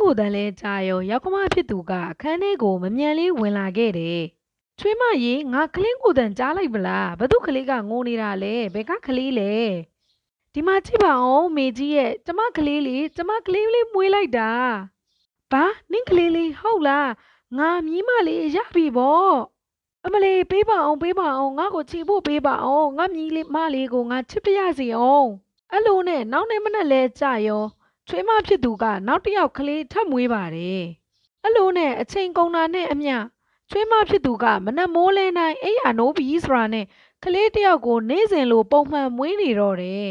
ကိုတန်လဲကြာရောယောက်ကမဖြစ်သူကအခန်းထဲကိုမမြန်လေးဝင်လာခဲ့တယ်ချွေးမရေငါကလင်းကိုတန်ကြားလိုက်ပလားဘသူကလေးကငိုနေတာလဲဘယ်ကကလေးလဲဒီမှာကြည့်ပါအောင်မေကြီးရဲ့ကျမကလေးလေးကျမကလေးလေးမွေးလိုက်တာဘာနင့်ကလေးလေးဟုတ်လားငါမြီးမလေးရပြီပေါ့အမလေးပေးပါအောင်ငါ့ကိုချီဖို့ပေးပါအောင်ငါမြီးလေးမလေးကိုငါချစ်ပြရစီအောင်အဲ့လိုနဲ့နောက်နေ့မနက်လဲကြာရောချွေးမဖြစ်သူကနောက်တစ်ယောက်ကလေးထပ်မွေးပါတယ်အဲ့လိုနဲ့အချိန်ကုန်တာနဲ့အမျှချွေးမဖြစ်သူကမနက်မိုးလင်းတိုင်းအိယာနိုးပြီးဆိုတာနဲ့ကလေးတစ်ယောက်ကိုနေ့စဉ်လိုပုံမှန်မွေးနေတော့တယ်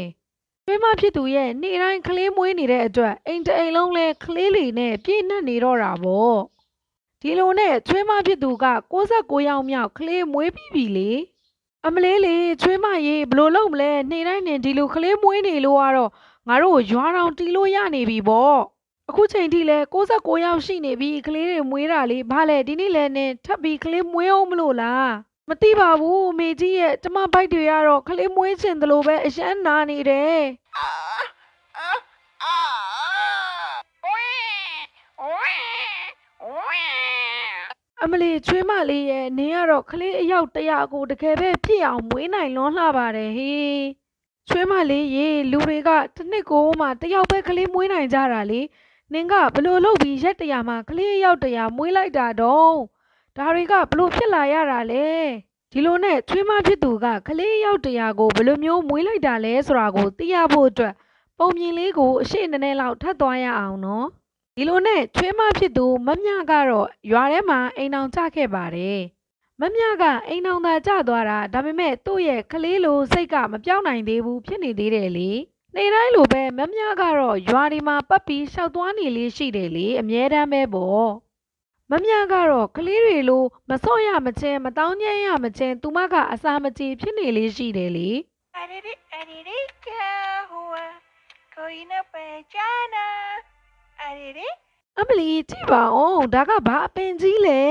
ချွေးမဖြစ်သူရဲ့နေ့တိုင်းကလေးမွေးနေတဲ့အတွက်အိမ်တစ်အိမ်လုံးလဲကလေးလေးနဲ့ပြည့်နှက်နေတော့တာပေါ့ဒီလိုနဲ့ချွေးမဖြစ်သူက69ယောက်မြောက်ကလေးမွေးပြီးပြီလေအမလေးလေးချွေးမရေဘလို့လုပ်မလဲနေ့တိုင်းနဲ့ဒီလိုကလေးမွေးနေလို့ကတော့ငါတို့ရွာတောင်တီးလို့ရနေပြီပေါ့အခုချိန်ထိလဲ69ယောက်ရှိနေပြီကလေးတွေမွေးတာလေဘာလဲဒီနေ့လဲနဲ့ထပ်ပြီးကလေးမွေးအောင်မလို့လားမသိပါဘူးအမေကြီးရဲ့ကျမဘိုက်တွေကတော့ကလေးမွေးချင်တယ်လို့ပဲအရန်နာနေတယ်အမလီချွေးမလေးရဲ့နင်းကတော့ကလေးအယောက်100ကိုတကယ်ပဲဖြစ်အောင်မွေးနိုင်လွန်းလှပါတယ်ဟေးချွေးမလေးရေလူတွေကတစ်နှစ်ကိုမှတယောက်ပဲကလေးမွေးနိုင်ကြတာလေနင်ကဘလို့လုပ်ပြီးရက်100မှာကလေးအယောက်100မွေးလိုက်တာတော့ဒါတွေကဘလို့ဖြစ်လာရတာလဲဒီလိုနဲ့ချွေးမဖြစ်သူကကလေးအယောက်100ကိုဘလို့မျိုးမွေးလိုက်တာလဲဆိုတာကိုသိရဖို့အတွက်ပုံပြင်လေးကိုအရှိနည်းနည်းလောက်ထပ်သွားရအောင်နော်ဒီလိုနဲ့ချွေးမဖြစ်သူမမြကတော့ရွာထဲမှာအိမ်အောင်ကျခဲ့ပါတယ်မမြကအိမ်အောင်သာကျသွားတာဒါပေမဲ့သူ့ရဲ့ကလေးလိုစိတ်ကမပြောင်းနိုင်သေးဘူးဖြစ်နေသေးတယ်လေနေ့တိုင်းလိုပဲမမြကတော့ရွာဒီမှာပတ်ပြီးရှောက်သွားနေလေးရှိတယ်လေအမြဲတမ်းပဲပေါ့မမြကတော့ကလေးတွေလိုမစော့ရမချင်းမတောင်းညံ့ရမချင်းသူမကအစာမကြေဖြစ်နေလေးရှိတယ်လေအမလီကြည့်ပါဦးဒါကဘာအပင်ကြီးလဲ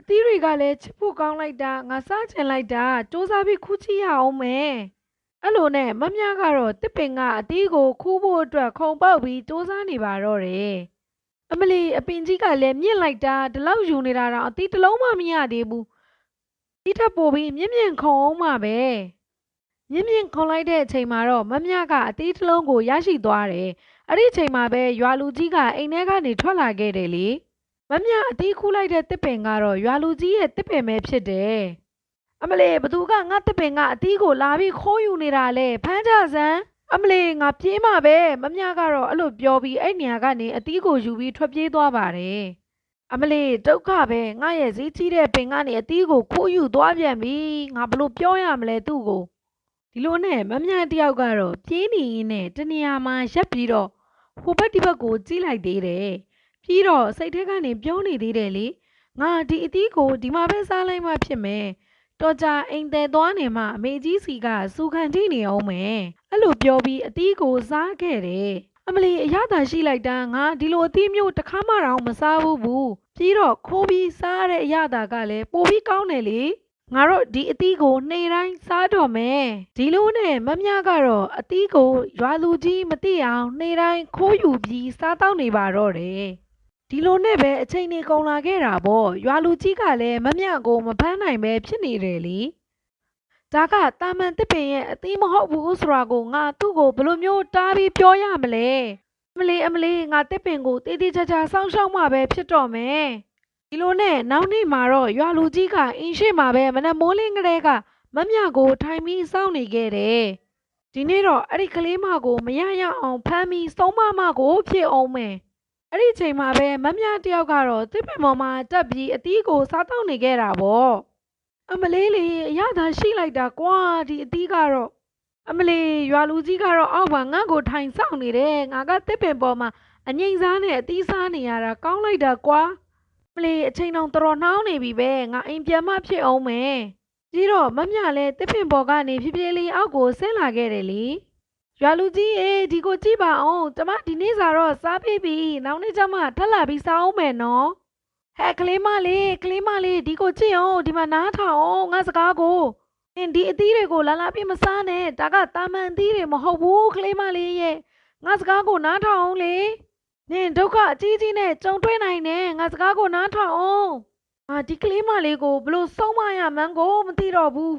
အသီးတွေကလည်းချစ်ဖို့ကောင်းလိုက်တာငါစားချင်လိုက်တာစူးစမ်းပြီးခူးချရအောင်မယ်အဲ့လိုနဲ့မမြကတော့တစ်ပင်ကအသီးကိုခူးဖို့အတွက်ခုံပေါက်ပြီးစူးစမ်းနေပါတော့တယ်အမလီအပင်ကြီးကလည်းမြင့်လိုက်တာဒီလောက်ယူနေတာတော့အသီးတစ်လုံးမှမရသေးဘူးဒီထပ်ပို့ပြီးမြင့်မြင့်ခုံအောင်မှပဲမြင့်မြင့်ခုံလိုက်တဲ့အချိန်မှာတော့မမြကအသီးတစ်လုံးကိုရရှိသွားတယ်အဲ့ဒီအချိန်မှာပဲရွာလူကြီးကအိမ်ထဲကနေထွက်လာခဲ့တယ်လေမမြအသီးခူးလိုက်တဲ့တစ်ပင်ကတော့ရွာလူကြီးရဲ့တစ်ပင်ပဲဖြစ်တယ်အမလေးဘသူကငါတစ်ပင်ကအသီးကိုလာပြီးခိုးယူနေတာလဲဖမ်းကြစမ်းအမလေးငါပြေးမှာပဲမမြကတော့အဲ့လိုပြောပြီးအဲ့နေရာကနေအသီးကိုယူပြီးထွက်ပြေးသွားပါတယ်အမလေးဒုက္ခပဲငါရဲ့ဈေးကြီးတဲ့ပင်ကနေအသီးကိုခိုးယူသွားပြန်ပြီငါဘလို့ပြောရမလဲသူ့ကိုဒီလိုနဲ့မမြတယောက်ကတော့ပြေးနေရင်းနဲ့တနေရာမှာရပ်ပြီးတော့ဟိုဘက်ဒီဘက်ကိုကြည့်လိုက်သေးတယ်ပြီးတော့စိတ်ထဲကနေပြောနေသေးတယ်လေငါဒီအသီးကိုဒီမှာပဲစားလိုက်မှဖြစ်မယ်တော်ကြာအိမ်သည်သွားနေမှအမေကြီးစီကစူခံထိနေအောင်မယ်အဲ့လိုပြောပြီးအသီးကိုစားခဲ့တယ်အမလီအရသာရှိလိုက်တာငါဒီလိုအသီးမျိုးတစ်ခါမှတော့မစားဘူးပြီးတော့ခိုးပြီးစားတဲ့အရသာကလည်းပိုပြီးကောင်းတယ်လေငါတို့ဒီအသီးကိုနေ့တိုင်းစားတော့မယ်ဒီလိုနဲ့မမြကတော့အသီးကိုရွာလူကြီးမသိအောင်နေ့တိုင်းခိုးယူပြီးစားတောက်နေပါတော့တယ်ဒီလိုနဲ့ပဲအချိန်နေကုန်လာခဲ့တာပေါ့ရွာလူကြီးကလည်းမမြကိုမဖမ်းနိုင်ပဲဖြစ်နေတယ်လေဒါကတာမန်တစ်ပင်ရဲ့အသီးမဟုတ်ဘူးဆိုတာကိုငါသူ့ကိုဘယ်လိုမျိုးတားပြီးပြောရမလဲအမလေးငါတစ်ပင်ကိုတေးသေးချာချာစောင့်ရှောက်မှပဲဖြစ်တော့မယ်ဒီလိုနဲ့နောက်နေ့မှာတော့ရွာလူကြီးကအင်းရှိမှာပဲမနက်မိုးလင်းကလေးကမမြကိုထိုင်ပြီးစောင့်နေခဲ့တယ်ဒီနေ့တော့အဲ့ဒီကလေးမကိုမရရအောင်ဖမ်းပြီးဆုံးမကိုဖြစ်အောင်မယ်အဲ့ဒီချိန်မှာပဲမမြတယောက်ကတော့တစ်ပင်ပေါ်မှာတက်ပြီးအသီးကိုစားတောက်နေခဲ့တာပေါ့အမလေးလေးအရသာရှိလိုက်တာကွာဒီအသီးကတော့အမလေးရွာလူကြီးကတော့အောက်မှာငါ့ကိုထိုင်စောင့်နေတယ်ငါကတစ်ပင်ပေါ်မှာအငိမ့်စားနဲ့အသီးစားနေရတာကောင်းလိုက်တာကွာအမလေးအချိန်တော်တော်နှောင်းနေပြီပဲငါအိမ်ပြန်မှဖြစ်အောင်မယ်ပြီးတော့မမြလည်းတစ်ပင်ပေါ်ကနေဖြည်းဖြည်းလေးအောက်ကိုဆင်းလာခဲ့တယ်လေရွာလူကြီးဒီကိုကြည့်ပါအောင်ကျမဒီနေ့စာတော့စားပြီးပြီနောက်နေ့ကျမှထပ်လာပြီးစားအောင်မယ်နော်ဟဲ့ကလေးမလေးဒီကိုကြည့်အောင်ဒီမှာနားထောင်အောင်ငါစကားကိုဒီအသီးတွေကိုလာပြီးမစားနဲ့ဒါကတာမန်အသီးတွေမဟုတ်ဘူးကလေးမလေးရဲ့ငါစကားကိုနားထောင်အောင်လေ နင်ဒုက္ခအကြီးကြီးနဲ့ကြုံတွေ့နိုင်တယ်ငါစကားကိုနားထောင်အောင်ငါဒီကလေးမလေးကိုဘလို့ဆုံးမရမှန်းကိုမသိတော့ဘူး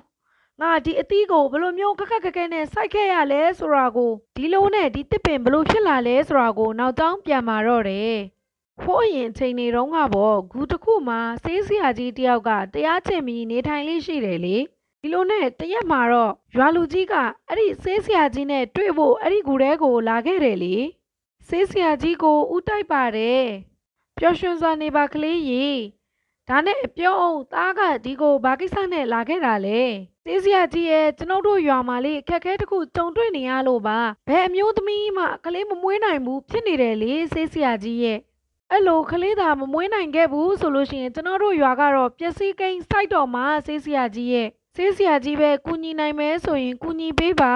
ငါဒီအသီးကိုဘလို့မျိုးခက်ခက်ခဲခဲနဲ့စိုက်ခဲ့ရလဲဆိုတာကိုဒီလိုနဲ့ဒီတစ်ပင်ဘလို့ဖြစ်လာလဲဆိုတာကိုနောက်တောင်းပြန်มาတော့တယ်ဟိုးအရင်ချိန်နေတုန်းကပေါ့ဂူတစ်ခုမှာဆေးဆရာကြီးတယောက်ကတရားကျင့်ပြီးနေထိုင်လေးရှိတယ်လေဒီလိုနဲ့တရက်မှာတော့ရွာလူကြီးကအဲ့ဒီဆေးဆရာကြီးနဲ့တွေ့ဖို့အဲ့ဒီဂူထဲကိုလာခဲ့တယ်လေဆေးဆရာကြီးကိုဥတိုက်ပါတယ်ပျော်ရွှင်စွာနေပါကလေးရေဒါနဲ့ပြောအောင်သားကဒီကိုဘာကိစ္စနဲ့လာခဲ့တာလဲဆေးဆရာကြီးရဲ့ကျွန်ုပ်တို့ရွာမှာလေးအခက်အခဲတစ်ခုကြုံတွေ့နေရလို့ပါဘယ်အမျိုးသမီးမှကလေးမမွေးနိုင်ဘူးဖြစ်နေတယ်လေဆေးဆရာကြီးရဲ့အဲ့လိုကလေးသာမမွေးနိုင်ခဲ့ဘူးဆိုလို့ရှိရင်ကျွန်တော်တို့ရွာကတော့ပျက်စီးကိန်းစိုက်တော့မှာဆေးဆရာကြီးရဲ့ဆေးဆရာကြီးပဲကူညီနိုင်မယ်ဆိုရင်ကူညီပေးပါ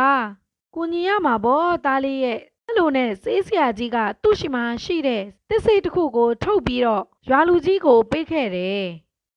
ကူညီရမှာပေါ့သားလေးရဲ့အဲ့လိုနဲ့ဆေးဆရာကြီးကသူ့ရှိမှရှိတဲ့သစ်စေ့တစ်ခုကိုထုတ်ပြီးတော့ရွာလူကြီးကိုပေးခဲ့တယ်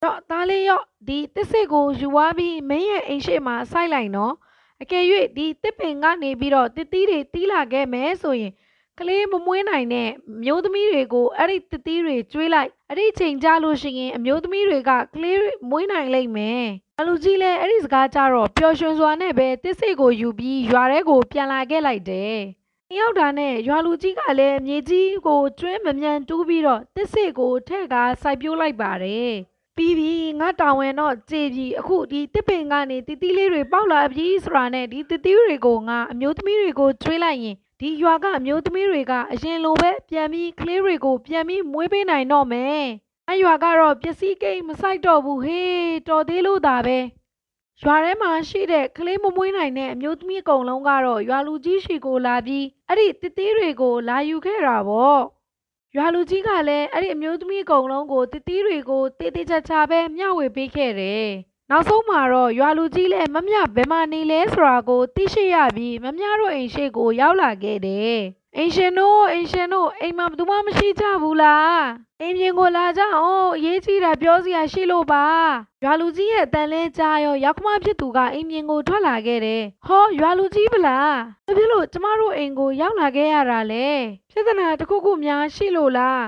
တော့သားလေးရော့ဒီသစ်စေ့ကိုယူသွားပြီးမင်းရဲ့အိမ်ရှိမှစိုက်လိုက်နော်အကယ်၍ဒီတစ်ပင်ကနေပြီးတော့တစ်သီးတွေတီးလာခဲ့မယ်ဆိုရင်ကလေးမမွေးနိုင်တဲ့မျိုးသမီးတွေကိုအဲ့ဒီတစ်သီးတွေကျွေးလိုက်အဲ့ဒီချိန်ကြလို့ရှိရင်အမျိုးသမီးတွေကကလေးမွေးနိုင်လိမ့်မယ်လူကြီးလည်းအဲ့ဒီစကားကြတော့ပျော်ရွှင်စွာနဲ့ပဲတစ်စိတ်ကိုယူပြီးရွာထဲကိုပြန်လာခဲ့လိုက်တယ်။ရောက်တာနဲ့ရွာလူကြီးကလည်းမြေကြီးကိုကျွင်းမမြန်တူးပြီးတော့တစ်စိတ်ကိုထဲ့ကားစိုက်ပျိုးလိုက်ပါတယ်။ပြီးပြီငါတောင်းဝင်တော့ကြေပြီအခုဒီတစ်ပင်ကနေတီတီလေးတွေပေါက်လာပြီဆိုတာနဲ့ဒီတီတီတွေကိုငါအမျိုးသမီးတွေကိုကျွေးလိုက်ရင်ဒီရွာကအမျိုးသမီးတွေကအရင်လိုပဲပြန်ပြီးကလေးတွေကိုပြန်ပြီးမွေးပေးနိုင်တော့မယ်။အရွာကတော့ပစ္စည်းကိန်းမဆိုင်တော့ဘူးဟေးတော်သေးလို့သာပဲရွာထဲမှာရှိတဲ့ကလေးမမွေးနိုင်တဲ့အမျိုးသမီးအကုန်လုံးကတော့ရွာလူကြီးရှိကိုလာပြီးအဲ့ဒီတစ်သေးတွေကိုလာယူခဲ့တာပေါ့ရွာလူကြီးကလည်းအဲ့ဒီအမျိုးသမီးအကုန်လုံးကိုတစ်သေးတွေကိုတေးသေးချာချာပဲမျှဝေပေးခဲ့တယ်နောက်ဆုံးမှာတော့ရွာလူကြီးလည်းမမြဘယ်မှာနေလဲဆိုတာကိုသိရှိရပြီးမမြတို့အိမ်ရှိကိုရောက်လာခဲ့တယ်အိမ်ရှင်တို့အိမ်မှာဘယ်သူမှမရှိကြဘူးလားအိမ်ပြင်ကိုလာကြအောင်အရေးကြီးတာပြောစရာရှိလို့ပါရွာလူကြီးရဲ့အတန်လဲကြားရောရောက်ခမဖြစ်သူကအိမ်ပြင်ကိုထွက်လာခဲ့တယ်ဟောရွာလူကြီးပလားဘာဖြစ်လို့ကျမတို့အိမ်ကိုရောက်လာခဲ့ရတာလဲပြဿနာတစ်ခုခုများရှိလို့လား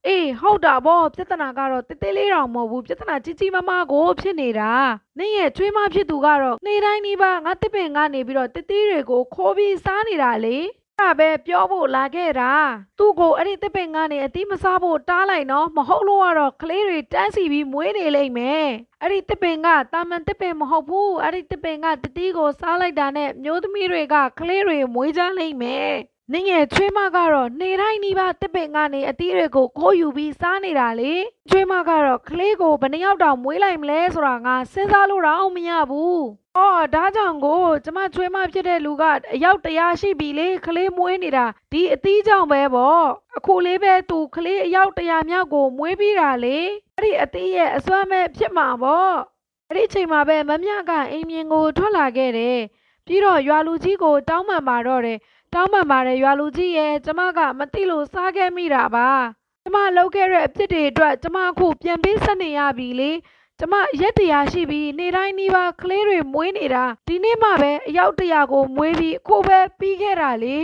အေးဟုတ်တာဗောပြဿနာကတော့တေးသေးလေးတောင်မဟုတ်ဘူးပြဿနာကြီးကြီးမားမားကိုဖြစ်နေတာနင့်ရဲ့ချွေးမဖြစ်သူကတော့နေတိုင်းနီးပါးငါတစ်ပင်ကနေပြီးတော့တေးသေးတွေကိုခိုးပြီးစားနေတာလေအဲ့ဒါပဲပြောဖို့လာခဲ့တာသူ့ကိုအဲ့ဒီတစ်ပင်ကနေအတိမစားဖို့တားလိုက်နော်မဟုတ်လို့ကတော့ကလေးတွေတန်းစီပြီးမွေးနေလိမ့်မယ်အဲ့ဒီတစ်ပင်ကတာမန်တစ်ပင်မဟုတ်ဘူးအဲ့ဒီတစ်ပင်ကတတိကိုစားလိုက်တာနဲ့မျိုးသမီးတွေကကလေးတွေမွေးကြလိမ့်မယ်နင့်ရဲ့ချွေးမကတော့နေတိုင်းနီးပါးတစ်ပင်ကနေအသီးတွေကိုခိုးယူပြီးစားနေတာလေချွေးမကတော့ကလေးကိုဘယ်နှယောက်တောင်မွေးလိုက်မလဲဆိုတာငါစဉ်းစားလို့တော့မရဘူးအော်ဒါကြောင့်ကိုကျမချွေးမဖြစ်တဲ့လူကအယောက်100ရှိပြီလေကလေးမွေးနေတာဒီအသီးကြောင့်ပဲပေါ့အခုလေးပဲသူကလေးအယောက်100မြောက်ကိုမွေးပြီးတာလေအဲ့ဒီအသီးရဲ့အစွမ်းမဲ့ဖြစ်မှာပေါ့အဲ့ဒီချိန်မှာပဲမမြကအိမ်မြင်ကိုထွက်လာခဲ့တယ်ပြီးတော့ရွာလူကြီးကိုတောင်းပန်ပါတော့တယ်တောင်းပန်ပါတယ်ရွာလူကြီးရဲ့ကျမကမသိလို့စားခဲ့မိတာပါကျမလုပ်ခဲ့တဲ့အဖြစ်တွေအတွက်ကျမအခုပြန်ပေးဆက်နေရပြီလေကျမရက်100ရှိပြီနေတိုင်းနီးပါးကလေးတွေမွေးနေတာဒီနေ့မှပဲအယောက်100ကိုမွေးပြီးအခုပဲပြီးခဲ့တာလေ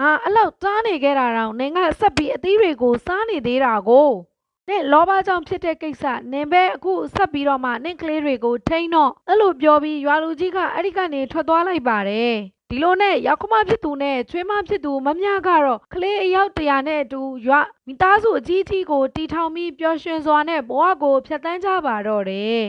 အဲ့လောက်စားနေခဲ့တာတော့နင်ကဆက်ပြီးအသီးတွေကိုစားနေသေးတာကိုနင်လောဘကြောင့်ဖြစ်တဲ့ကိစ္စနင်ပဲအခုဆက်ပြီးတော့မှနင်ကလေးတွေကိုထိန်းတော့အဲ့လိုပြောပြီးရွာလူကြီးကအဲ့ဒီကနေထွက်သွားလိုက်ပါတယ်ဒီလိုနဲ့ရောက်ခမဖြစ်သူနဲ့ချွေးမဖြစ်သူမမြကတော့ကလေးအယောက်100နဲ့အတူရွာမိသားစုအကြီးအကြီးကိုတီထောင်ပြီးပျော်ရွှင်စွာနဲ့ဘဝကိုဖြတ်သန်းကြပါတော့တယ်